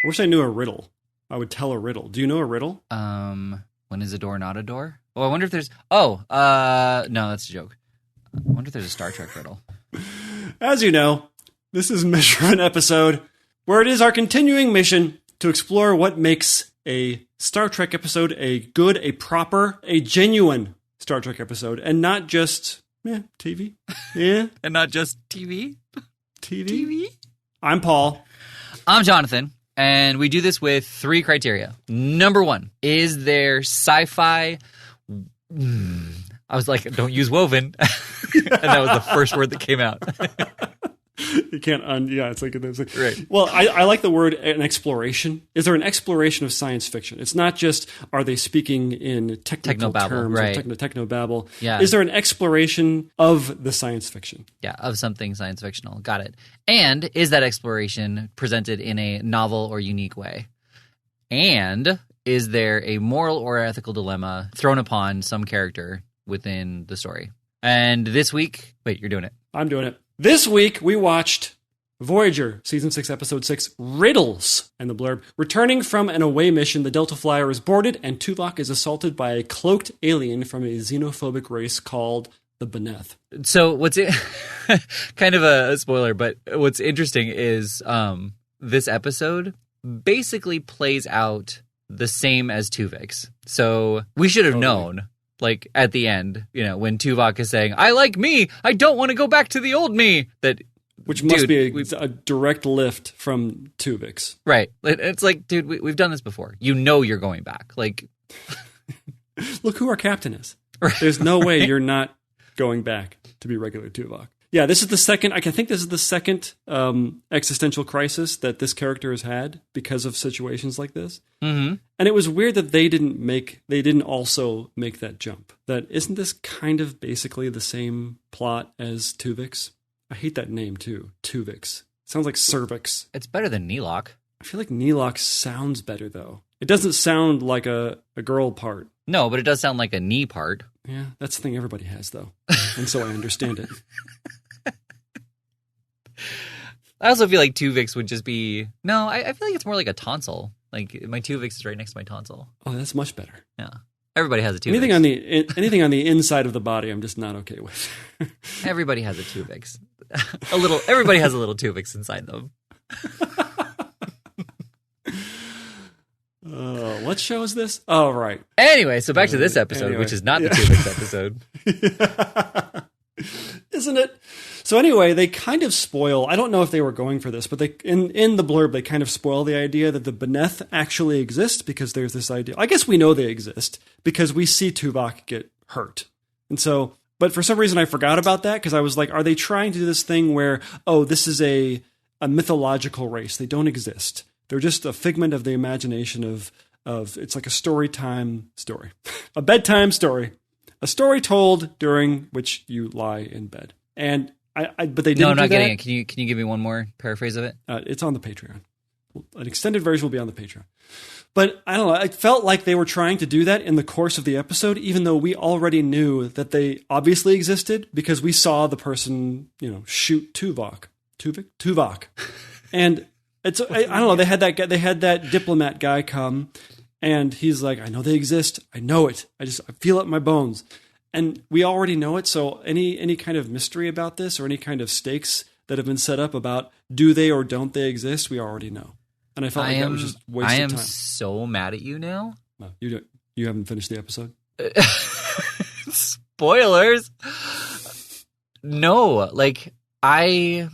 I wish I knew a riddle. I would tell a riddle. Do you know a riddle? When is a door not a door? Oh, I wonder if there's... no, that's a joke. I wonder if there's a Star Trek riddle. As you know, this is Measure of an Episode, where it is our continuing mission to explore what makes a Star Trek episode a good, a proper, a genuine Star Trek episode, and not just TV. Yeah. And not just TV? TV? I'm Paul. I'm Jonathan, and we do this with 3 criteria. Number 1, is there sci-fi... I was like, don't use woven. And that was the first word that came out. You can't it's like right. Well, I like the word an exploration. Is there an exploration of science fiction? It's not just are they speaking in technical terms, right. or technobabble. Yeah. Is there an exploration of the science fiction? Yeah, of something science fictional. Got it. And is that exploration presented in a novel or unique way? And is there a moral or ethical dilemma thrown upon some character within the story? And this week, wait, you're doing it. I'm doing it. This week, we watched Voyager, Season 6, Episode 6, Riddles, and the blurb. Returning from an away mission, the Delta Flyer is boarded, and Tuvok is assaulted by a cloaked alien from a xenophobic race called the Beneth. So what's it? Kind of a spoiler, but what's interesting is this episode basically plays out the same as Tuvik's. So we should have known. Like, at the end, when Tuvok is saying, I like me, I don't want to go back to the old me. Which must be a direct lift from Tuvik's. Right. It's like, dude, we've done this before. You're going back. Like, look who our captain is. Right. There's no way you're not going back to be regular Tuvok. Yeah, this is the second, I think this is the second existential crisis that this character has had because of situations like this. Mm-hmm. And it was weird that they didn't also make that jump. That isn't this kind of basically the same plot as Tuvik's? I hate that name too, Tuvik's. It sounds like cervix. It's better than Neelok. I feel like Neelok sounds better though. It doesn't sound like a girl part. No, but it does sound like a knee part. Yeah, that's the thing everybody has though. And so I understand it. I also feel like Tuvik's would just be... No, I feel like it's more like a tonsil. Like, my Tuvik's is right next to my tonsil. Oh, that's much better. Yeah. Everybody has a Tuvik's. Anything on the inside of the body, I'm just not okay with. Everybody has a Tuvik's. Everybody has a little Tuvik's inside them. What show is this? Oh, right. Anyway, so back to this episode, which is not the Tuvik's episode. Isn't it? So anyway, they kind of spoil, I don't know if they were going for this, but they in the blurb, they kind of spoil the idea that the Beneth actually exist because there's this idea. I guess we know they exist because we see Tuvok get hurt. And so, but for some reason I forgot about that because I was like, are they trying to do this thing where, this is a mythological race. They don't exist. They're just a figment of the imagination of it's like a story, a bedtime story. A story told during which you lie in bed. And but they didn't. No, I'm not do that. getting it. Can you give me one more paraphrase of it? It's on the Patreon. An extended version will be on the Patreon. But I don't know. I felt like they were trying to do that in the course of the episode, even though we already knew that they obviously existed because we saw the person, shoot Tuvok. And it's I don't know. They had that guy. They had that diplomat guy come, and he's like, "I know they exist. I know it. I feel it in my bones." And we already know it, so any kind of mystery about this or any kind of stakes that have been set up about do they or don't they exist, we already know. And I felt that was just wasted time. I am so mad at you now. No, you haven't finished the episode? Spoilers! No, like, I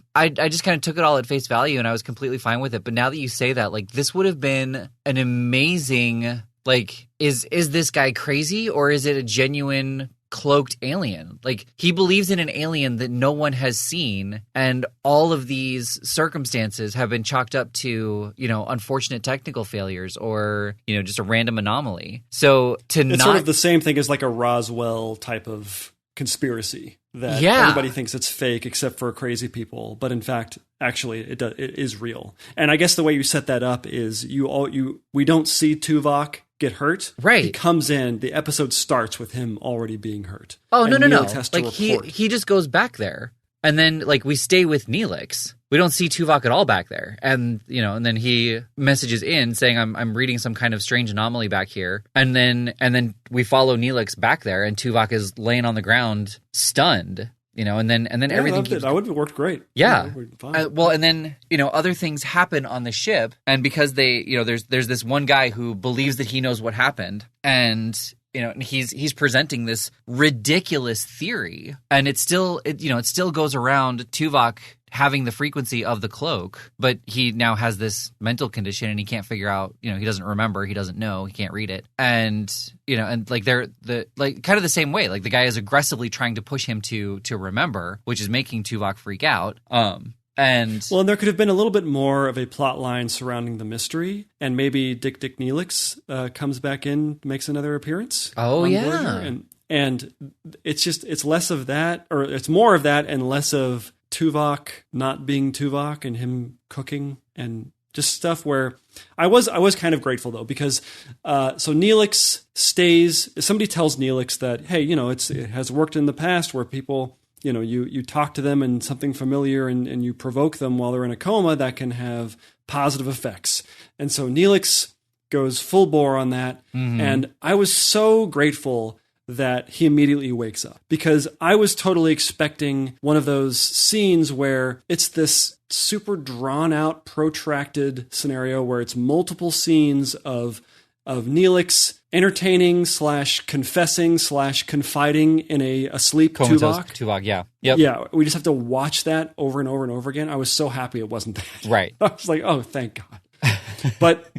just kind of took it all at face value and I was completely fine with it. But now that you say that, like, this would have been an amazing, like, is this guy crazy or is it a genuine cloaked alien? Like, he believes in an alien that no one has seen, and all of these circumstances have been chalked up to, unfortunate technical failures or, just a random anomaly. So it's sort of the same thing as like a Roswell type of conspiracy that everybody thinks it's fake except for crazy people, but in fact, actually, it is real. And I guess the way you set that up is we don't see Tuvok get hurt. Right. He comes in, the episode starts with him already being hurt. Oh, no. Has to Like, report. he just goes back there. And then, like, we stay with Neelix. We don't see Tuvok at all back there. And, you know, and then he messages in saying, I'm reading some kind of strange anomaly back here. And then we follow Neelix back there, and Tuvok is laying on the ground, stunned. You know, and then everything. That would have worked great. Yeah. Well, and then, you know, other things happen on the ship, and because they, you know, there's this one guy who believes that he knows what happened, and you know, and he's presenting this ridiculous theory, and it still goes around Tuvok having the frequency of the cloak, but he now has this mental condition and he can't figure out, you know, he doesn't remember, he doesn't know, he can't read it. And, you know, and like they're like kind of the same way. Like the guy is aggressively trying to push him to remember, which is making Tuvok freak out. And there could have been a little bit more of a plot line surrounding the mystery, and maybe Dick Neelix comes back in, makes another appearance. Oh yeah. And it's less of that, or it's more of that and less of Tuvok not being Tuvok and him cooking and just stuff where I was kind of grateful though, because so Neelix stays. Somebody tells Neelix that, hey, you know, it has worked in the past where people, you know, you talk to them and something familiar and you provoke them while they're in a coma, that can have positive effects. And so Neelix goes full bore on that. Mm-hmm. And I was so grateful that he immediately wakes up, because I was totally expecting one of those scenes where it's this super drawn out, protracted scenario where it's multiple scenes of Neelix entertaining / confessing / confiding in a asleep Tuvok. Yeah. Yep. Yeah. We just have to watch that over and over and over again. I was so happy it wasn't that. Right. I was like, oh, thank God. But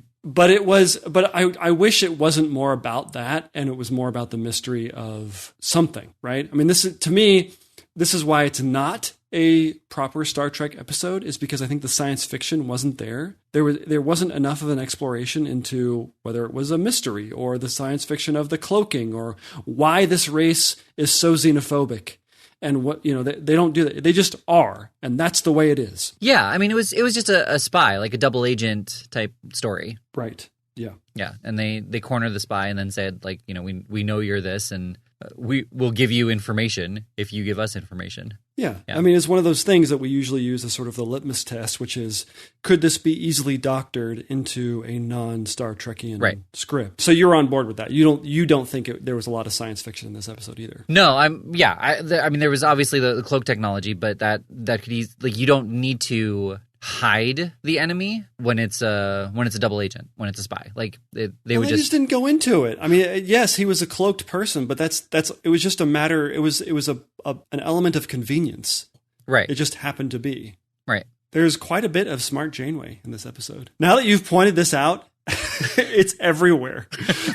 I wish it wasn't more about that, and it was more about the mystery of something, right? I mean, to me, this is why it's not a proper Star Trek episode, is because I think the science fiction wasn't there. There wasn't enough of an exploration into whether it was a mystery or the science fiction of the cloaking or why this race is so xenophobic. And what, you know, they don't do that. They just are, and that's the way it is. Yeah, I mean, it was just a spy, like a double agent type story. Right. Yeah. Yeah, and they cornered the spy and then said, like, you know, we know you're this, and we will give you information if you give us information. Yeah. I mean, it's one of those things that we usually use as sort of the litmus test, which is, could this be easily doctored into a non-Star Trekian script? So you're on board with that. You don't think there was a lot of science fiction in this episode either. No, I mean, there was obviously the cloak technology, but that could like, you don't need to hide the enemy when it's a double agent, when it's a spy. Like they just didn't go into it. I mean, yes, he was a cloaked person, but it was just a matter. It was an element of convenience. Right. It just happened to be. Right. There's quite a bit of smart Janeway in this episode. Now that you've pointed this out, it's everywhere.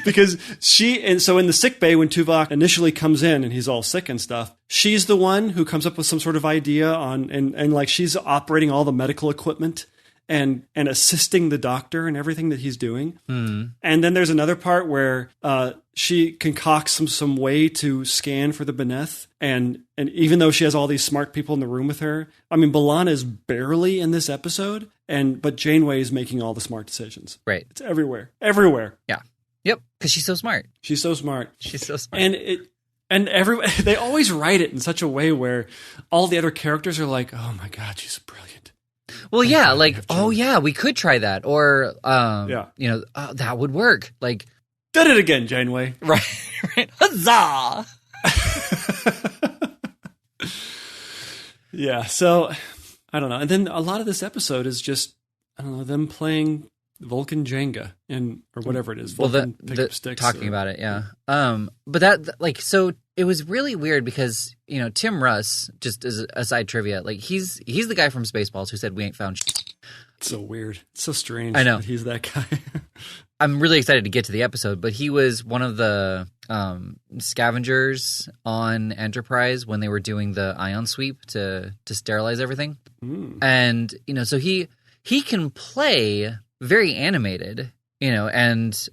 Because so in the sickbay, when Tuvok initially comes in and he's all sick and stuff, she's the one who comes up with some sort of idea and like she's operating all the medical equipment and assisting the doctor and everything that he's doing. Mm. And then there's another part where she concocts some way to scan for the Beneth. And even though she has all these smart people in the room with her, I mean, B'Elanna is barely in this episode, but Janeway is making all the smart decisions. Right. It's everywhere. Everywhere. Yeah. Yep. Because she's so smart. She's so smart. She's so smart. And they always write it in such a way where all the other characters are like, oh my God, she's brilliant. Well, yeah, like, oh yeah, we could try that, or you know, that would work. Like, did it again, Janeway. Right. Huzzah! Yeah. So I don't know. And then a lot of this episode is just, I don't know, them playing Vulcan Jenga or whatever it is. Vulcan sticks talking about it. Yeah. But that, like, so it was really weird because, you know, Tim Russ, just as a side trivia, like he's the guy from Spaceballs who said we ain't found shit. It's so weird. It's so strange. I know. That he's that guy. I'm really excited to get to the episode, but he was one of the scavengers on Enterprise when they were doing the ion sweep to sterilize everything. Mm. And, you know, so he can play very animated, you know, and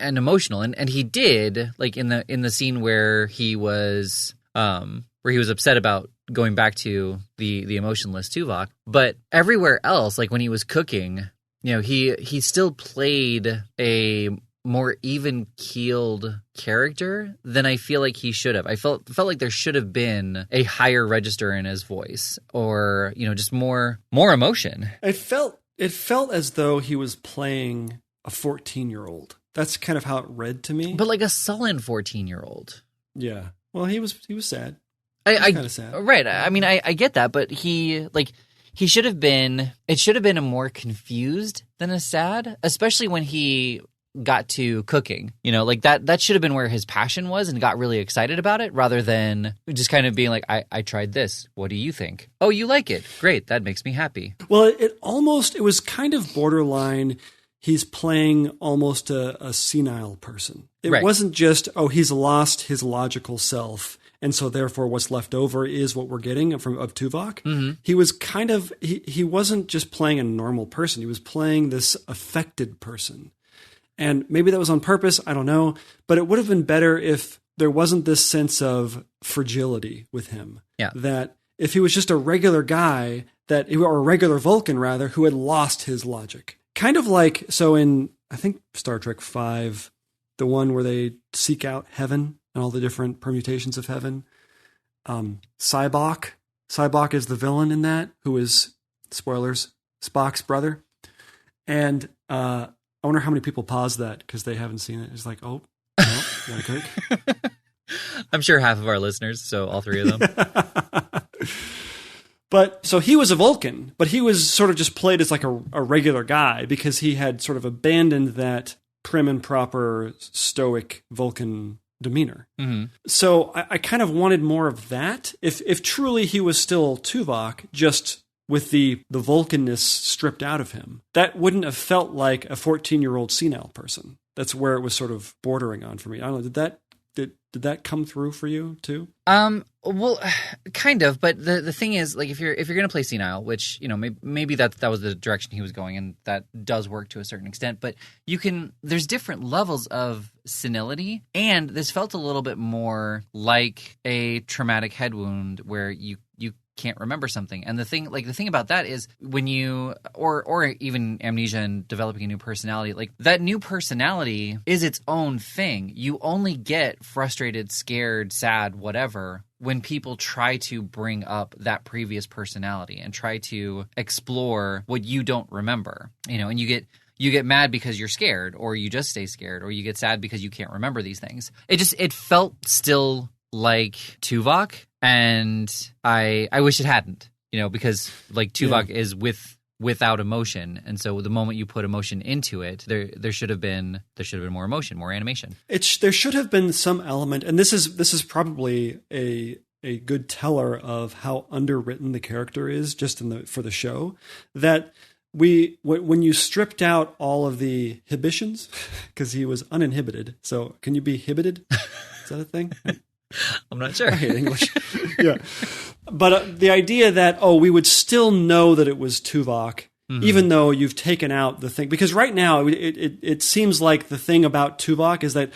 emotional, and he did, like in the scene where he was upset about going back to the emotionless Tuvok, but everywhere else, like when he was cooking, you know, he still played a more even-keeled character than I feel like he should have. I felt like there should have been a higher register in his voice, or just more emotion. It felt as though he was playing a 14-year-old. That's kind of how it read to me. But like a sullen 14-year-old. Yeah. Well, he was sad. I kind of sad. Right. I mean, I get that, but he should have been. It should have been a more confused than a sad, especially when he got to cooking. Like that should have been where his passion was and got really excited about it, rather than just kind of being like, I tried this. What do you think? Oh, you like it? Great. That makes me happy. Well, it was kind of borderline. He's playing almost a senile person. It wasn't just, he's lost his logical self, and so therefore what's left over is what we're getting of Tuvok. Mm-hmm. He was kind of, he wasn't just playing a normal person. He was playing this affected person. And maybe that was on purpose, I don't know. But it would have been better if there wasn't this sense of fragility with him. Yeah. That if he was just a regular guy, or a regular Vulcan rather, who had lost his logic. Kind of like, so in, I think, Star Trek V, the one where they seek out heaven and all the different permutations of heaven. Sybok is the villain in that, who is, spoilers, Spock's brother. And I wonder how many people paused that because they haven't seen it. It's like, oh, no, gotta click. I'm sure half of our listeners, so all three of them. But so he was a Vulcan, but he was sort of just played as like a regular guy because he had sort of abandoned that prim and proper stoic Vulcan demeanor. Mm-hmm. So I kind of wanted more of that. If truly he was still Tuvok, just with the Vulcanness stripped out of him, that wouldn't have felt like a 14-year-old senile person. That's where it was sort of bordering on for me. I don't know. Did that come through for you too? Well, kind of. But the thing is, like, if you're going to play senile, which maybe that was the direction he was going, and that does work to a certain extent. But there's different levels of senility, and this felt a little bit more like a traumatic head wound where you can't remember something. And the thing about that is when you or even amnesia and developing a new personality, like that new personality is its own thing. You only get frustrated, scared, sad, whatever, when people try to bring up that previous personality and try to explore what you don't remember. And you get mad because you're scared, or you just stay scared, or you get sad because you can't remember these things. It felt still like Tuvok, and I wish it hadn't, because like Tuvok is without emotion, and so the moment you put emotion into it, there should have been more emotion, more animation. There should have been some element, and this is probably a good teller of how underwritten the character is just for the show, that when you stripped out all of the inhibitions, because he was uninhibited. So can you be inhibited? Is that a thing? I'm not sure. I hate English. Yeah. But the idea that, we would still know that it was Tuvok, mm-hmm. even though you've taken out the thing. Because right now, it seems like the thing about Tuvok is that,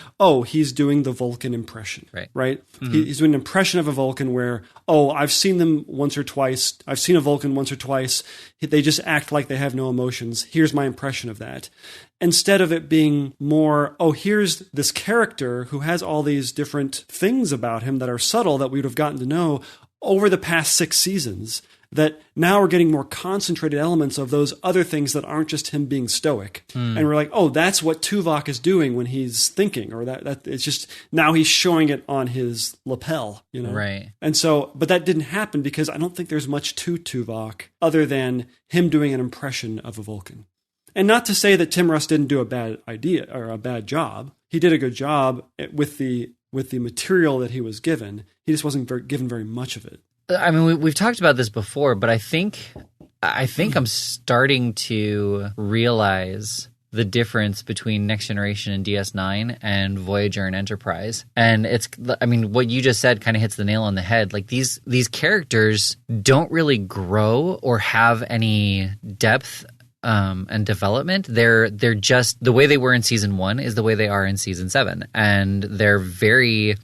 he's doing the Vulcan impression. Right? Mm-hmm. He's doing an impression of a Vulcan where, I've seen them once or twice. I've seen a Vulcan once or twice. They just act like they have no emotions. Here's my impression of that. Instead of it being more, here's this character who has all these different things about him that are subtle that we would have gotten to know over the past 6 seasons, that now we're getting more concentrated elements of those other things that aren't just him being stoic. And we're like, that's what Tuvok is doing when he's thinking, or that it's just now he's showing it on his lapel, Right. And so, but that didn't happen because I don't think there's much to Tuvok other than him doing an impression of a Vulcan. And not to say that Tim Russ didn't do a bad idea or a bad job. He did a good job with the material that he was given. He just wasn't given very much of it. I mean, we've talked about this before, but I think I'm starting to realize the difference between Next Generation and DS9 and Voyager and Enterprise. And what you just said kind of hits the nail on the head. Like these characters don't really grow or have any depth and development. They're just the way they were in season 1 is the way they are in season 7, and they're very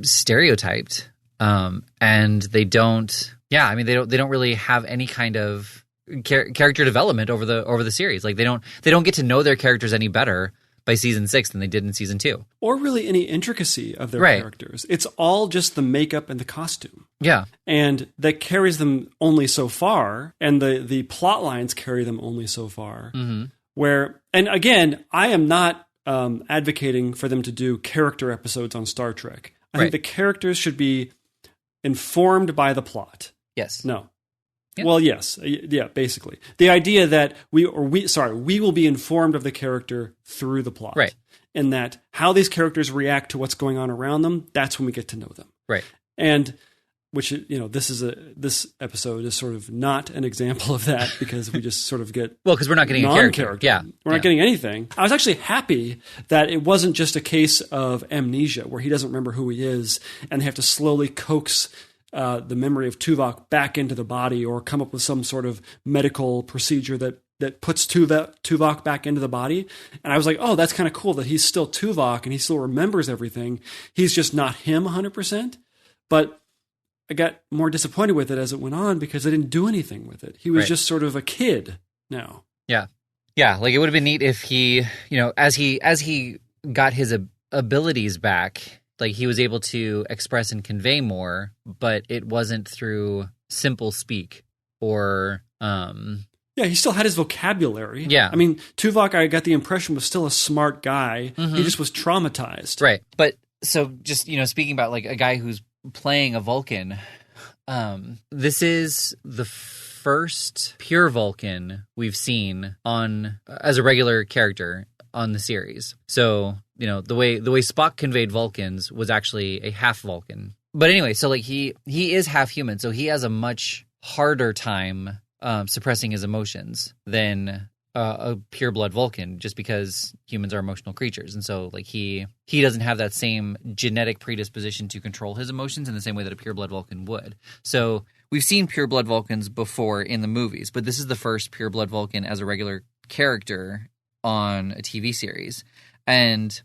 stereotyped. And they don't really have any kind of character development over the series. Like they don't get to know their characters any better by season 6 than they did in season 2. Or really any intricacy of their Right. characters. It's all just the makeup and the costume. Yeah. And that carries them only so far, and the plot lines carry them only so far. Mm-hmm. Where, and again, I am not advocating for them to do character episodes on Star Trek. I think the characters should be informed by the plot. Yes. No. Yeah. Well, yes. Yeah, basically. The idea that we will be informed of the character through the plot. Right. And that how these characters react to what's going on around them, that's when we get to know them. Right. And which, this episode is sort of not an example of that because we just sort of get because we're not getting a character. Yeah. We're not getting anything. I was actually happy that it wasn't just a case of amnesia where he doesn't remember who he is and they have to slowly coax the memory of Tuvok back into the body or come up with some sort of medical procedure that puts Tuvok back into the body. And I was like, oh, that's kind of cool that he's still Tuvok and he still remembers everything. He's just not him 100%. But I got more disappointed with it as it went on because I didn't do anything with it. He was just sort of a kid now. Yeah. Yeah. Like it would have been neat if he, as he got his abilities back, like he was able to express and convey more, but it wasn't through simple speak or, Yeah, he still had his vocabulary. Yeah. I mean, Tuvok, I got the impression, was still a smart guy. Mm-hmm. He just was traumatized. Right. But so just, speaking about like a guy who's playing a Vulcan, this is the first pure Vulcan we've seen as a regular character on the series. So, the way Spock conveyed Vulcans was actually a half Vulcan. But anyway, so like he is half human, so he has a much harder time suppressing his emotions than a pure-blood Vulcan, just because humans are emotional creatures. And so like he doesn't have that same genetic predisposition to control his emotions in the same way that a pure-blood Vulcan would. So we've seen pure-blood Vulcans before in the movies, but this is the first pure-blood Vulcan as a regular character on a TV series. And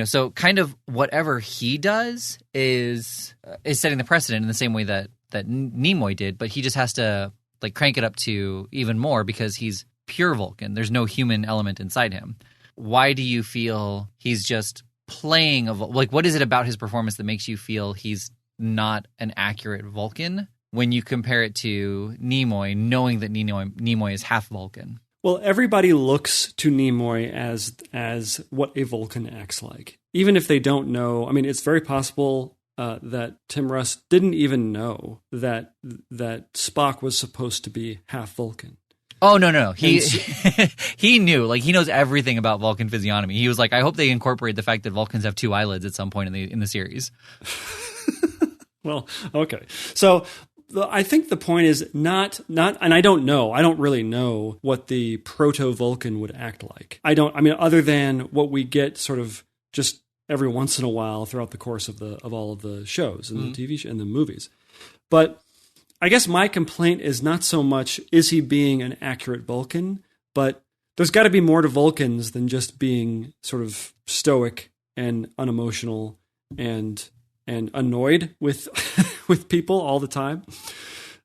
so kind of whatever he does is setting the precedent in the same way that Nimoy did, but he just has to like crank it up to even more because he's pure Vulcan. There's no human element inside him. Why do you feel he's just playing like what is it about his performance that makes you feel he's not an accurate Vulcan when you compare it to Nimoy, knowing that Nimoy is half Vulcan? Well, everybody looks to Nimoy as what a Vulcan acts like. Even if they don't know, I mean, it's very possible that Tim Russ didn't even know that Spock was supposed to be half Vulcan. Oh, no. He knew. Like, he knows everything about Vulcan physiognomy. He was like, I hope they incorporate the fact that Vulcans have two eyelids at some point in the series. Well, okay. So I think the point is not, and I don't know. I don't really know what the proto-Vulcan would act like. Other than what we get sort of just every once in a while throughout the course of all of the shows and the TV and the movies. But I guess my complaint is not so much is he being an accurate Vulcan, but there's got to be more to Vulcans than just being sort of stoic and unemotional and annoyed with with people all the time,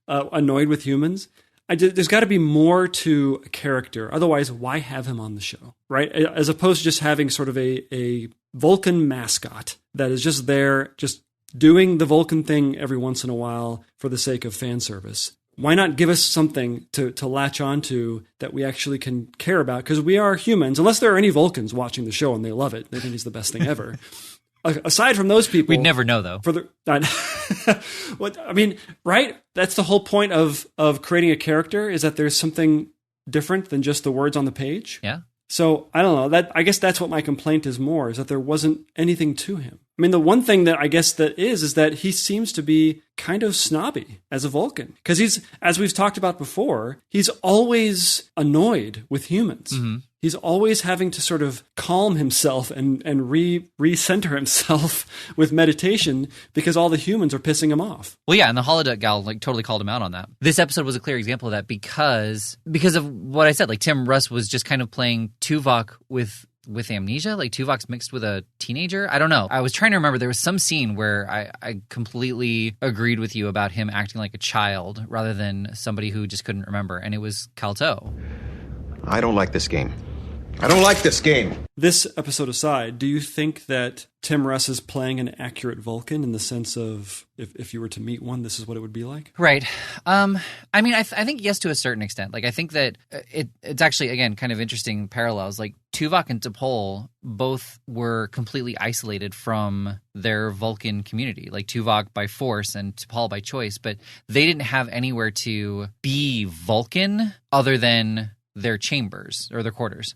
annoyed with humans. There's got to be more to a character. Otherwise, why have him on the show, right? As opposed to just having sort of a Vulcan mascot that is just there, just doing the Vulcan thing every once in a while for the sake of fan service. Why not give us something to latch onto that we actually can care about? Because we are humans, unless there are any Vulcans watching the show and they love it. They think it's the best thing ever. Aside from those people, we'd never know though. Right? That's the whole point of creating a character, is that there's something different than just the words on the page. Yeah. So I don't know. I guess that's what my complaint is more, is that there wasn't anything to him. I mean, the one thing that I guess that is that he seems to be kind of snobby as a Vulcan, because he's, as we've talked about before, he's always annoyed with humans. Mm-hmm. He's always having to sort of calm himself and recenter himself with meditation because all the humans are pissing him off. Well, yeah, and the holodeck gal like totally called him out on that. This episode was a clear example of that because of what I said. Like Tim Russ was just kind of playing Tuvok with amnesia. Like Tuvok's mixed with a teenager. I don't know. I was trying to remember. There was some scene where I completely agreed with you about him acting like a child rather than somebody who just couldn't remember, and it was Calto. I don't like this game. I don't like this game. This episode aside, do you think that Tim Russ is playing an accurate Vulcan in the sense of if you were to meet one, this is what it would be like? Right. I mean, I think yes to a certain extent. Like, I think that it's actually, again, kind of interesting parallels. Like, Tuvok and T'Pol both were completely isolated from their Vulcan community. Like, Tuvok by force and T'Pol by choice, but they didn't have anywhere to be Vulcan other than their chambers or their quarters.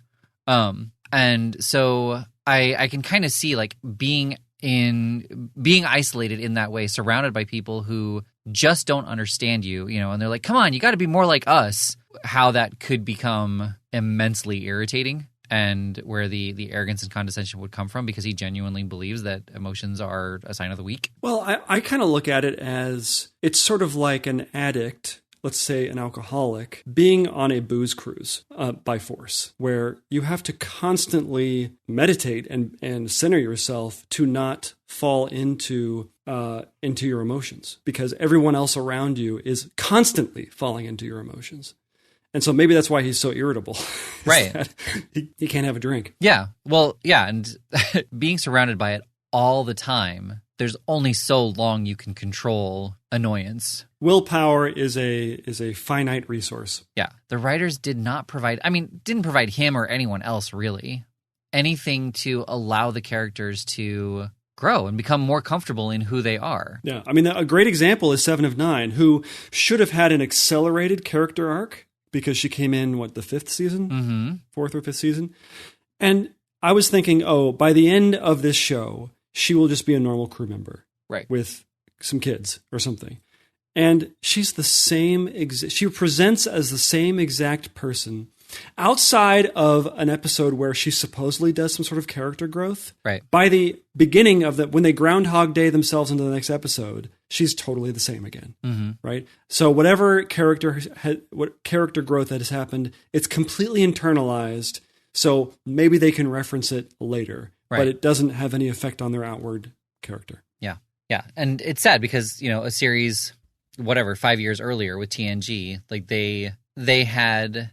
And so I can kind of see, like, being isolated in that way, surrounded by people who just don't understand you, you know, and they're like, come on, you got to be more like us, how that could become immensely irritating, and where the arrogance and condescension would come from, because he genuinely believes that emotions are a sign of the weak. Well, I kind of look at it as it's sort of like an addict, let's say an alcoholic, being on a booze cruise by force, where you have to constantly meditate and center yourself to not fall into your emotions, because everyone else around you is constantly falling into your emotions. And so maybe that's why he's so irritable. Right. He can't have a drink. Yeah. Well, yeah. And being surrounded by it all the time, there's only so long you can control annoyance. Willpower is a finite resource. Yeah. The writers didn't provide him or anyone else really anything to allow the characters to grow and become more comfortable in who they are. Yeah. I mean, a great example is 7 of 9, who should have had an accelerated character arc because she came in, the 5th season? Mm-hmm. 4th or 5th season? And I was thinking, by the end of this show, she will just be a normal crew member. Right. With some kids or something. And she's the same, she presents as the same exact person outside of an episode where she supposedly does some sort of character growth. Right. By the beginning of when they Groundhog Day themselves into the next episode, she's totally the same again. Mm-hmm. Right. So whatever what character growth that has happened, it's completely internalized. So maybe they can reference it later, right, but it doesn't have any effect on their outward character. Yeah. Yeah. And it's sad because, you know, a series, 5 years earlier with TNG, like they had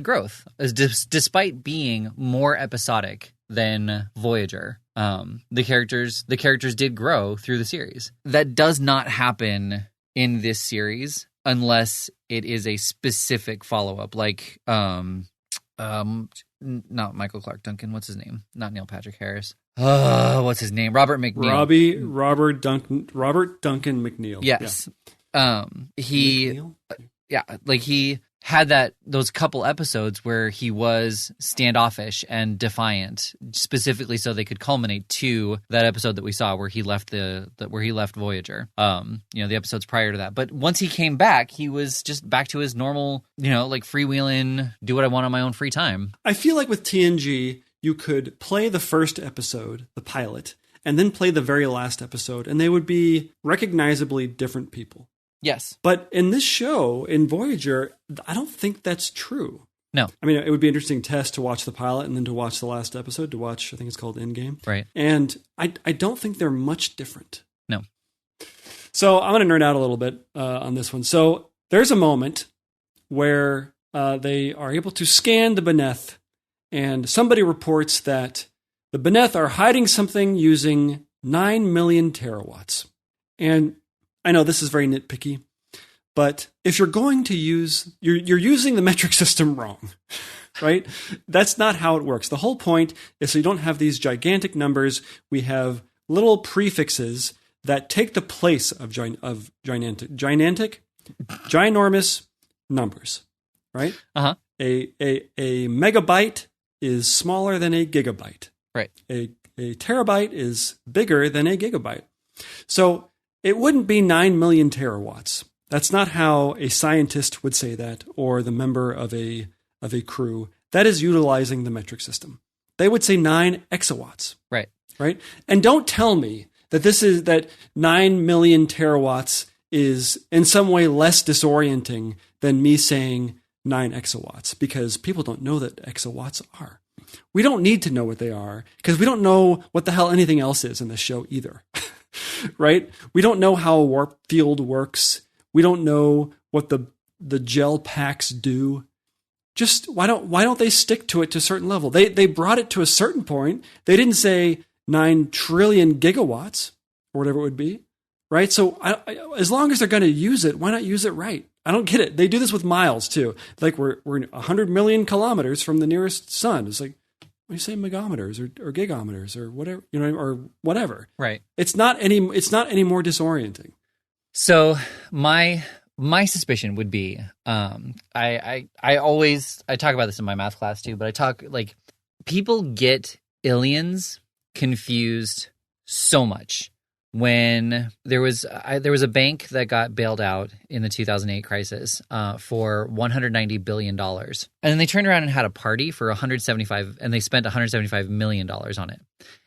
growth despite being more episodic than Voyager. The characters did grow through the series. That does not happen in this series unless it is a specific follow-up, like not Michael Clark Duncan. What's his name? Not Neil Patrick Harris. What's his name? Robert McNeil. Robert Duncan McNeil. Yes. Yeah. He had those couple episodes where he was standoffish and defiant, specifically so they could culminate to that episode that we saw where he left Voyager. The episodes prior to that. But once he came back, he was just back to his normal, freewheeling, do what I want on my own free time. I feel like with TNG, you could play the first episode, the pilot, and then play the very last episode, and they would be recognizably different people. Yes. But in this show, in Voyager, I don't think that's true. No. I mean, it would be an interesting test to watch the pilot and then to watch the last episode, I think it's called Endgame. Right. And I don't think they're much different. No. So I'm going to nerd out a little bit on this one. So there's a moment where they are able to scan the Beneth, and somebody reports that the Beneth are hiding something using 9 million terawatts. And I know this is very nitpicky, but if you're going to you're using the metric system wrong, right? That's not how it works. The whole point is so you don't have these gigantic numbers. We have little prefixes that take the place of ginormous numbers, right? Uh-huh. A megabyte is smaller than a gigabyte. Right. A terabyte is bigger than a gigabyte. So it wouldn't be 9 million terawatts. That's not how a scientist would say that, or the member of a crew. That is utilizing the metric system. They would say 9 exawatts. Right. Right? And don't tell me that 9 million terawatts is in some way less disorienting than me saying 9 exawatts, because people don't know that exawatts are. We don't need to know what they are, because we don't know what the hell anything else is in this show either. Right? We don't know how a warp field works. We don't know what the gel packs do. Just why don't they stick to it to a certain level? They brought it to a certain point. They didn't say 9 trillion gigawatts or whatever it would be, right? So as long as they're going to use it, why not use it right? I don't get it. They do this with miles too. Like we're 100 million kilometers from the nearest sun. It's like, what do you say, megometers or gigometers or whatever, or whatever. Right. It's not any more disorienting. So my suspicion would be, I talk about this in my math class too, but I talk like people get aliens confused so much. When there was a bank that got bailed out in the 2008 crisis for $190 billion. And then they turned around and had a party for and they spent $175 million on it.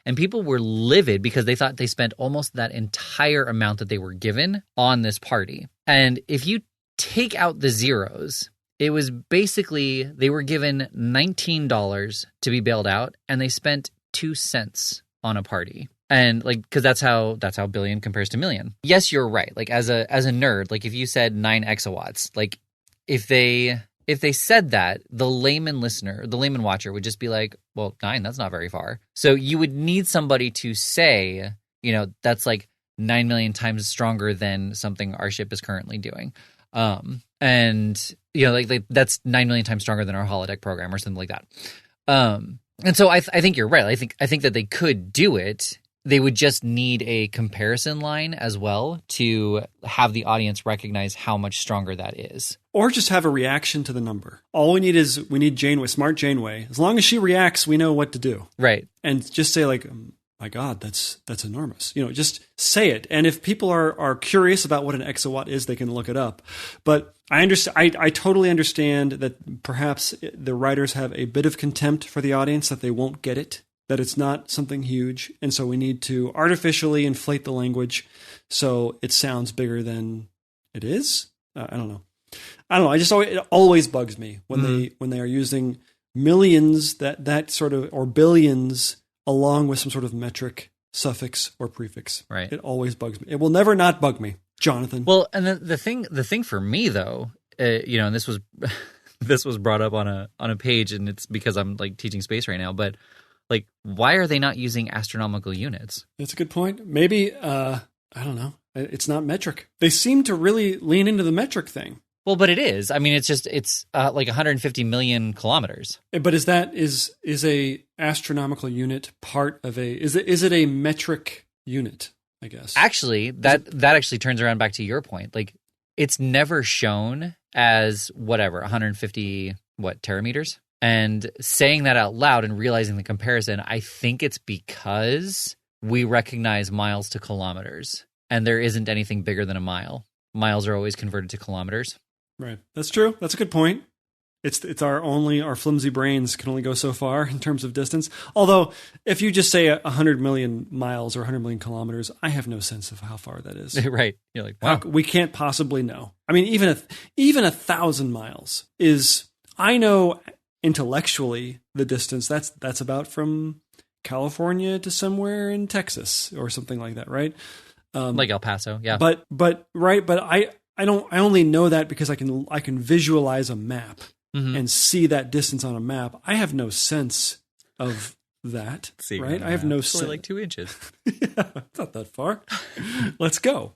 And people were livid because they thought they spent almost that entire amount that they were given on this party. And if you take out the zeros, it was basically they were given $19 to be bailed out, and they spent 2 cents on a party. And like, because that's how billion compares to million. Yes, you're right. Like as a nerd, like if you said 9 exawatts, like if they said that, the layman watcher would just be like, well, 9, that's not very far. So you would need somebody to say, that's like 9 million times stronger than something our ship is currently doing. And like that's 9 million times stronger than our holodeck program or something like that. And so I think you're right. I think that they could do it. They would just need a comparison line as well to have the audience recognize how much stronger that is. Or just have a reaction to the number. All we need Janeway, smart Janeway. As long as she reacts, we know what to do. Right. And just say like, my God, that's enormous. Just say it. And if people are curious about what an exawatt is, they can look it up. But I understand. I totally understand that perhaps the writers have a bit of contempt for the audience, that they won't get it, that it's not something huge. And so we need to artificially inflate the language so it sounds bigger than it is. I don't know. It always bugs me when they are using millions that sort of, or billions, along with some sort of metric suffix or prefix. Right. It always bugs me. It will never not bug me, Jonathan. Well, and the thing for me though, and this was brought up on a page, and it's because I'm like teaching space right now, but like, why are they not using astronomical units? That's a good point. Maybe, I don't know. It's not metric. They seem to really lean into the metric thing. Well, but it is. I mean, it's like 150 million kilometers. But is a astronomical unit part of is it a metric unit, I guess? Actually, that actually turns around back to your point. Like, it's never shown as 150 terameters? And saying that out loud and realizing the comparison, I think it's because we recognize miles to kilometers, and there isn't anything bigger than a mile. Miles are always converted to kilometers. Right. That's true. That's a good point. It's our flimsy brains can only go so far in terms of distance. Although, if you just say 100 million miles or 100 million kilometers, I have no sense of how far that is. Right. You're like, wow. We can't possibly know. I mean, even 1,000 miles is, I know intellectually the distance that's about from California to somewhere in Texas or something like that, right? Like El Paso, yeah. But I only know that because I can visualize a map and see that distance on a map. I have no sense of that, right? I have no sense. Like 2 inches. Yeah, it's not that far. Let's go.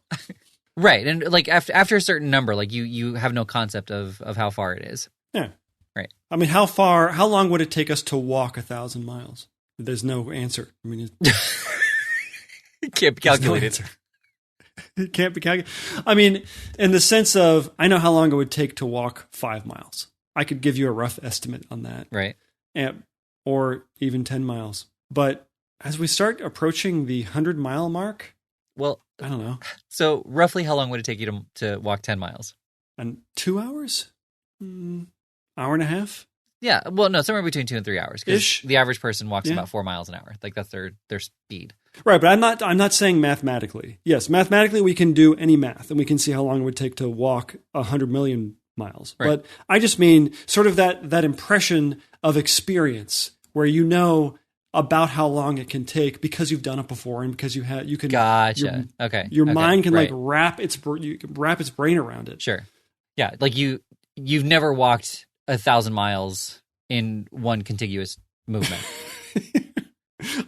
Right, and like after a certain number, like you have no concept of how far it is. Yeah. Right. I mean, how long would it take us to walk 1,000 miles? There's no answer. I mean, it can't be calculated. It can't be calculated. I mean, in the sense of, I know how long it would take to walk 5 miles. I could give you a rough estimate on that. Right. Or even 10 miles. But as we start approaching the 100-mile mark, well, I don't know. So roughly how long would it take you to walk 10 miles? And 2 hours? Hour and a half? Yeah, well, no, somewhere between 2 and 3 hours. Because the average person walks about 4 miles an hour. Like, that's their speed. Right, but I'm not saying mathematically. Yes, mathematically we can do any math, and we can see how long it would take to walk 100 million miles. Right. But I just mean sort of that impression of experience where you know about how long it can take because you've done it before and because you can. Gotcha. Your mind can like wrap its brain around it. Sure. Yeah, like you've never walked 1,000 miles in one contiguous movement.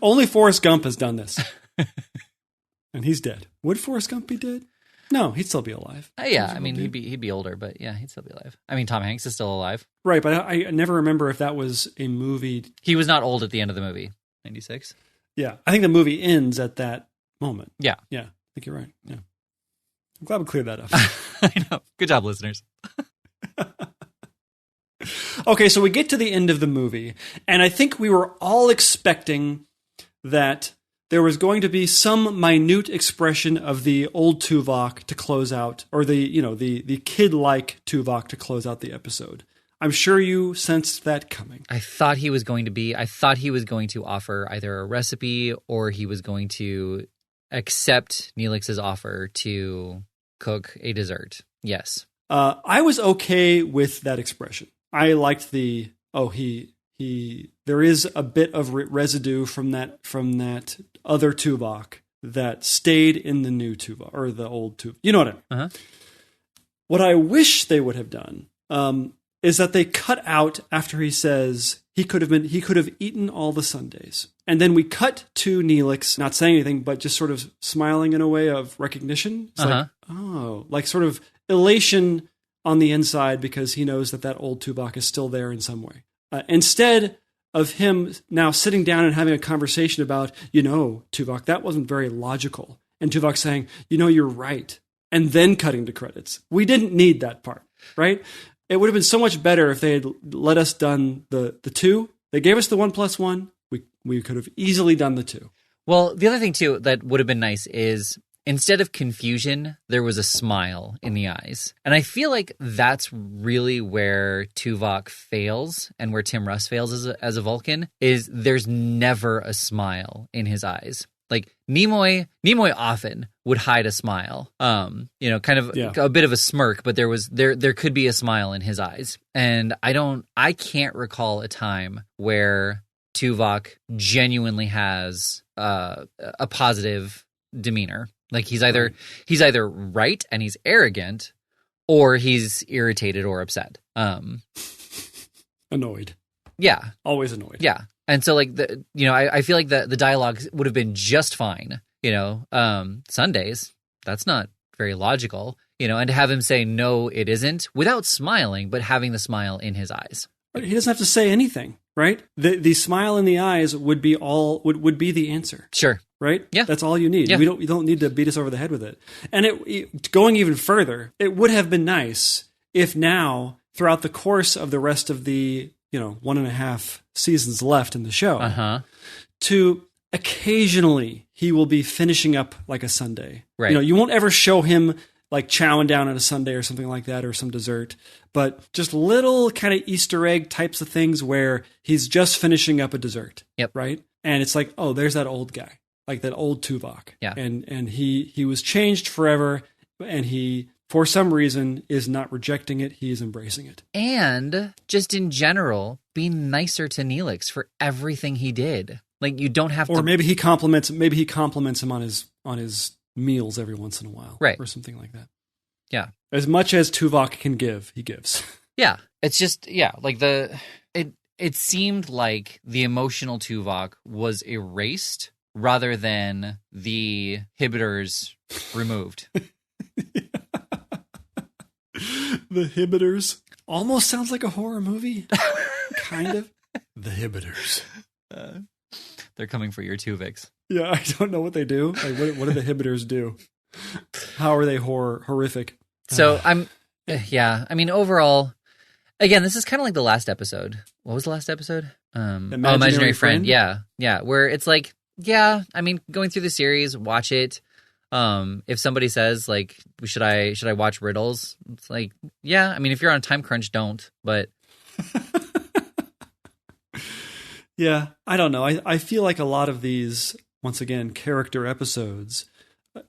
Only Forrest Gump has done this. And he's dead. Would Forrest Gump be dead? No, he'd still be alive. Yeah, I mean, he'd be older, but yeah, he'd still be alive. I mean, Tom Hanks is still alive. Right, but I never remember if that was a movie. He was not old at the end of the movie, 96. Yeah, I think the movie ends at that moment. Yeah. Yeah, I think you're right. Yeah. I'm glad we cleared that up. I know. Good job, listeners. Okay, so we get to the end of the movie, and I think we were all expecting that there was going to be some minute expression of the old Tuvok to close out, or the kid-like Tuvok to close out the episode. I'm sure you sensed that coming. I thought he was going to offer either a recipe or he was going to accept Neelix's offer to cook a dessert. Yes. I was okay with that expression. I liked there is a bit of residue from that other Tuvok that stayed in the new Tuvok, or the old Tuvok. You know what I mean? Uh-huh. What I wish they would have done is that they cut out after he says he could have eaten all the sundaes. And then we cut to Neelix not saying anything, but just sort of smiling in a way of recognition. It's like, oh, like sort of elation on the inside because he knows that old Tuvok is still there in some way. Instead of him now sitting down and having a conversation about, Tuvok, that wasn't very logical. And Tuvok saying, you're right. And then cutting to credits. We didn't need that part, right? It would have been so much better if they had let us done the two. They gave us the 1+1. We could have easily done the two. Well, the other thing, too, that would have been nice is instead of confusion, there was a smile in the eyes. And I feel like that's really where Tuvok fails and where Tim Russ fails as a Vulcan, is there's never a smile in his eyes. Like Nimoy often would hide a smile, kind of a bit of a smirk, but there could be a smile in his eyes. And I can't recall a time where Tuvok genuinely has a positive demeanor. Like he's either right and he's arrogant, or he's irritated or upset. Annoyed. Yeah. Always annoyed. Yeah. And so like I feel like the dialogue would have been just fine. Sundays, that's not very logical, and to have him say no, it isn't, without smiling, but having the smile in his eyes. He doesn't have to say anything, right? The smile in the eyes would be would be the answer. Sure. Right? Yeah. That's all you need. Yeah. You don't need to beat us over the head with it. And going even further, it would have been nice if now, throughout the course of the rest of the 1.5 seasons left in the show, to occasionally he will be finishing up like a sundae. Right. You won't ever show him like chowing down on a sundae or something like that, or some dessert, but just little kind of Easter egg types of things where he's just finishing up a dessert. Yep. Right. And it's like, oh, there's that old guy, like that old Tuvok. Yeah. And he was changed forever, and he, for some reason, is not rejecting it. He is embracing it. And just in general, be nicer to Neelix for everything he did. Like, you don't have to. Or maybe he compliments him on his meals every once in a while. Right. Or something like that. Yeah. As much as Tuvok can give, he gives. Yeah. It's just, like it seemed like the emotional Tuvok was erased rather than the inhibitors removed. The Inhibitors almost sounds like a horror movie. Kind of. The Inhibitors. They're coming for your Tuviks. Yeah, I don't know what they do. Like, what do the Inhibitors do? How are they horrific? So overall, again, this is kind of like the last episode. What was the last episode? Imaginary Friend. Yeah. Where it's like, going through the series, watch it. If somebody says like, should I watch Riddles? It's like, if you're on a time crunch, don't. But yeah, I don't know. I feel like a lot of these, once again, character episodes,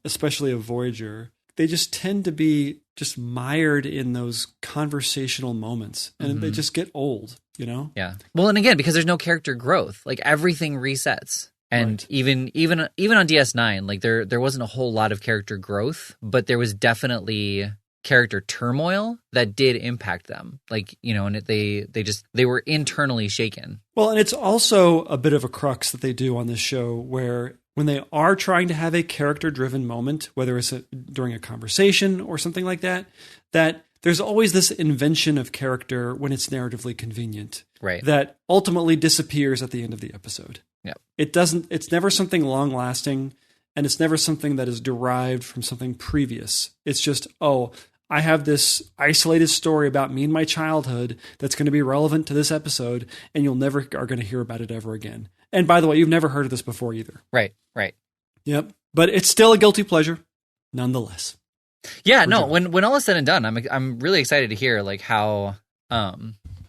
especially of Voyager, they just tend to be just mired in those conversational moments, and they just get old, Yeah. Well, and again, because there's no character growth, like everything resets. And right. even on DS9, like there wasn't a whole lot of character growth, but there was definitely character turmoil that did impact them. Like, you know, and they were internally shaken. Well, and it's also a bit of a crux that they do on this show where when they are trying to have a character-driven moment, whether it's during a conversation or something like that, that there's always this invention of character when it's narratively convenient. Right. That ultimately disappears at the end of the episode. Yeah. It's never something long-lasting, and it's never something that is derived from something previous. It's just, I have this isolated story about me and my childhood that's going to be relevant to this episode, and you'll never are going to hear about it ever again. And by the way, you've never heard of this before either. Right. Yep. But it's still a guilty pleasure, nonetheless. Yeah, no, when all is said and done, I'm really excited to hear like how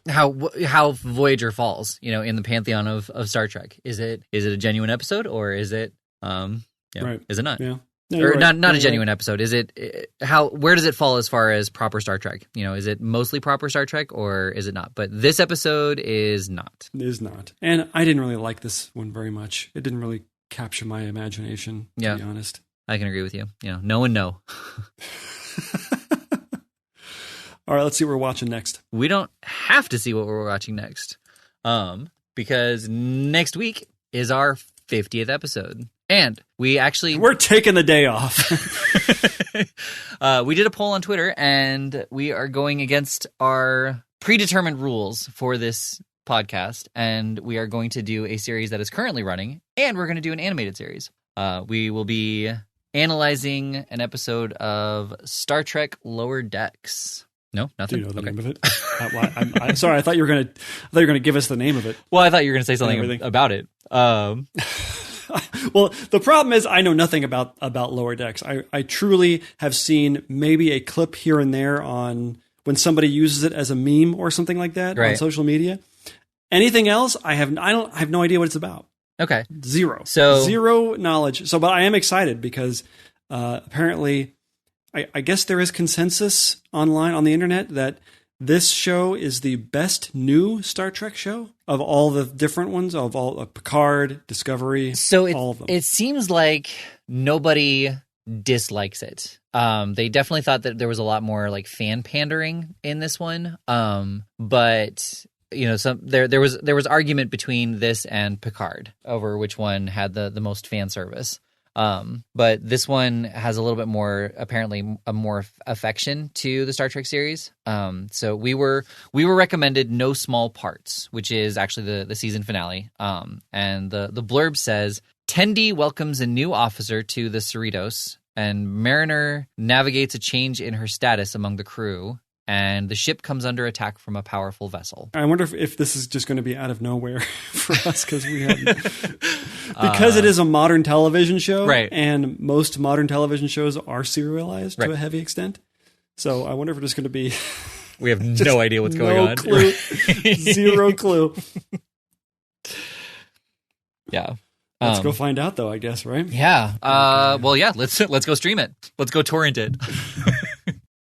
Voyager falls, you know, in the pantheon of Star Trek. Is it a genuine episode, or is it right. Is it not? Yeah. No, or not a genuine episode. Is it where does it fall as far as proper Star Trek? You know, is it mostly proper Star Trek, or is it not? But this episode is not. It is not. And I didn't really like this one very much. It didn't really capture my imagination, to be honest. I can agree with you. You know, no and no. All right, let's see what we're watching next. We don't have to see what we're watching next, because next week is our 50th episode, and we're taking the day off. We did a poll on Twitter, and we are going against our predetermined rules for this podcast, and we are going to do a series that is currently running, and we're going to do an animated series. We will be analyzing an episode of Star Trek Lower Decks. No, nothing. Do you know the name of it? I'm sorry. I thought you were going to give us the name of it. Well, I thought you were going to say something about it. Well, the problem is I know nothing about Lower Decks. I truly have seen maybe a clip here and there on when somebody uses it as a meme or something like that on social media. Anything else, I have no idea what it's about. Okay. Zero knowledge. But I am excited because apparently I guess there is consensus online on the internet that this show is the best new Star Trek show of all the different ones, of all Picard, Discovery, all of them. It seems like nobody dislikes it. They definitely thought that there was a lot more like fan pandering in this one. But you know, there was argument between this and Picard over which one had the most fan service. But this one has a little bit more, apparently, a more affection to the Star Trek series. So we were recommended No Small Parts, which is actually the season finale. And the blurb says, Tendi welcomes a new officer to the Cerritos, and Mariner navigates a change in her status among the crew, and the ship comes under attack from a powerful vessel. I wonder if this is just going to be out of nowhere for us because we haven't... because it is a modern television show, right? And most modern television shows are serialized to a heavy extent. So I wonder if it's just going to be... We have no idea what's going on. Clue. Zero clue. Yeah. Let's go find out, though, I guess, right? Yeah. Well, yeah. Let's go stream it. Let's go torrent it.